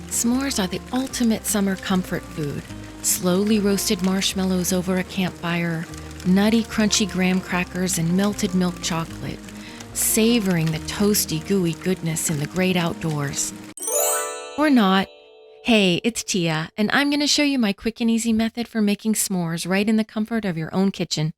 S'mores are the ultimate summer comfort food. Slowly roasted marshmallows over a campfire, nutty, crunchy graham crackers, and melted milk chocolate, savoring the toasty, gooey goodness in the great outdoors. Or not. Hey, it's Tia, and I'm going to show you my quick and easy method for making s'mores right in the comfort of your own kitchen.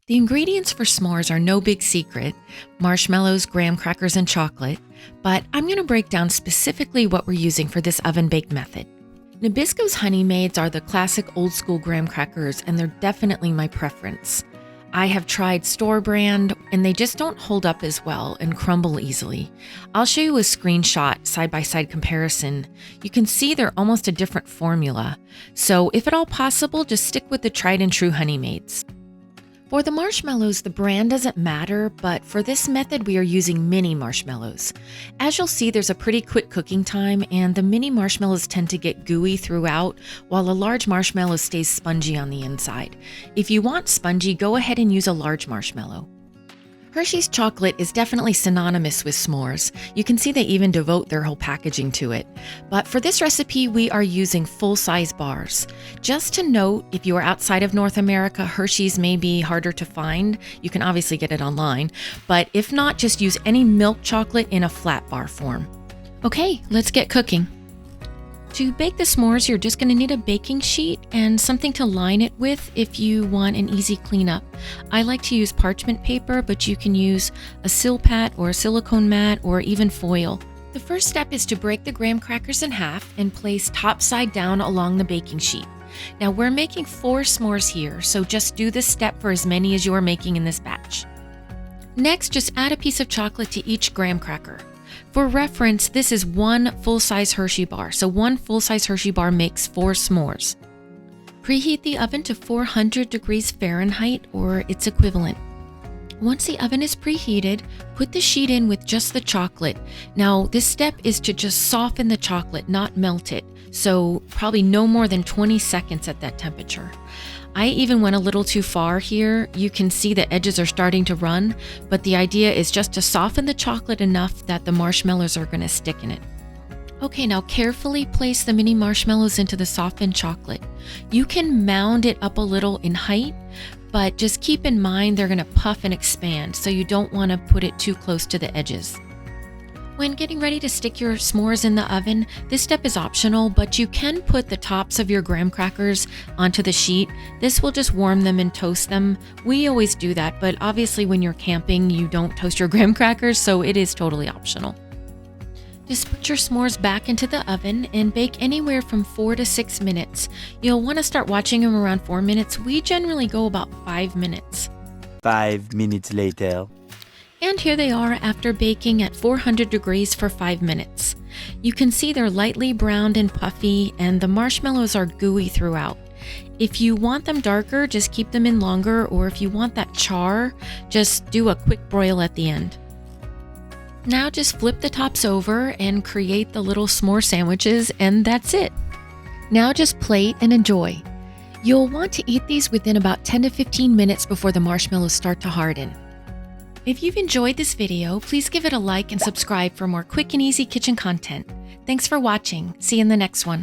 The ingredients for s'mores are no big secret: marshmallows, graham crackers, and chocolate, but I'm going to break down specifically what we're using for this oven-baked method. Nabisco's Honey Maids are the classic old-school graham crackers, and they're definitely my preference. I have tried store brand, and they just don't hold up as well and crumble easily. I'll show you a screenshot side-by-side comparison. You can see they're almost a different formula, so if at all possible, just stick with the tried and true Honey Maids. For the marshmallows, the brand doesn't matter, but for this method, we are using mini marshmallows. As you'll see, there's a pretty quick cooking time, and the mini marshmallows tend to get gooey throughout, while a large marshmallow stays spongy on the inside. If you want spongy, go ahead and use a large marshmallow. Hershey's chocolate is definitely synonymous with s'mores. You can see they even devote their whole packaging to it. But for this recipe, we are using full-size bars. Just to note, if you are outside of North America, Hershey's may be harder to find. You can obviously get it online, but if not, just use any milk chocolate in a flat bar form. Okay, let's get cooking. To bake the s'mores, you're just going to need a baking sheet and something to line it with if you want an easy cleanup. I like to use parchment paper, but you can use a Silpat or a silicone mat or even foil. The first step is to break the graham crackers in half and place top side down along the baking sheet. Now we're making 4 s'mores here, so just do this step for as many as you are making in this batch. Next, just add a piece of chocolate to each graham cracker. For reference, this is 1 full-size Hershey bar, so 1 full-size Hershey bar makes 4 s'mores. Preheat the oven to 400 degrees Fahrenheit or its equivalent. Once the oven is preheated, put the sheet in with just the chocolate. Now, this step is to just soften the chocolate, not melt it, so probably no more than 20 seconds at that temperature. I even went a little too far here. You can see the edges are starting to run, but the idea is just to soften the chocolate enough that the marshmallows are going to stick in it. Okay, now carefully place the mini marshmallows into the softened chocolate. You can mound it up a little in height, but just keep in mind they're going to puff and expand, so you don't want to put it too close to the edges. When getting ready to stick your s'mores in the oven, this step is optional, but you can put the tops of your graham crackers onto the sheet. This will just warm them and toast them. We always do that, but obviously when you're camping, you don't toast your graham crackers, so it is totally optional. Just put your s'mores back into the oven and bake anywhere from 4 to 6 minutes. You'll want to start watching them around 4 minutes. We generally go about 5 minutes. 5 minutes later. And here they are after baking at 400 degrees for 5 minutes. You can see they're lightly browned and puffy, and the marshmallows are gooey throughout. If you want them darker, just keep them in longer, or if you want that char, just do a quick broil at the end. Now just flip the tops over and create the little s'more sandwiches, and that's it. Now just plate and enjoy. You'll want to eat these within about 10 to 15 minutes before the marshmallows start to harden. If you've enjoyed this video, please give it a like and subscribe for more quick and easy kitchen content. Thanks for watching. See you in the next one.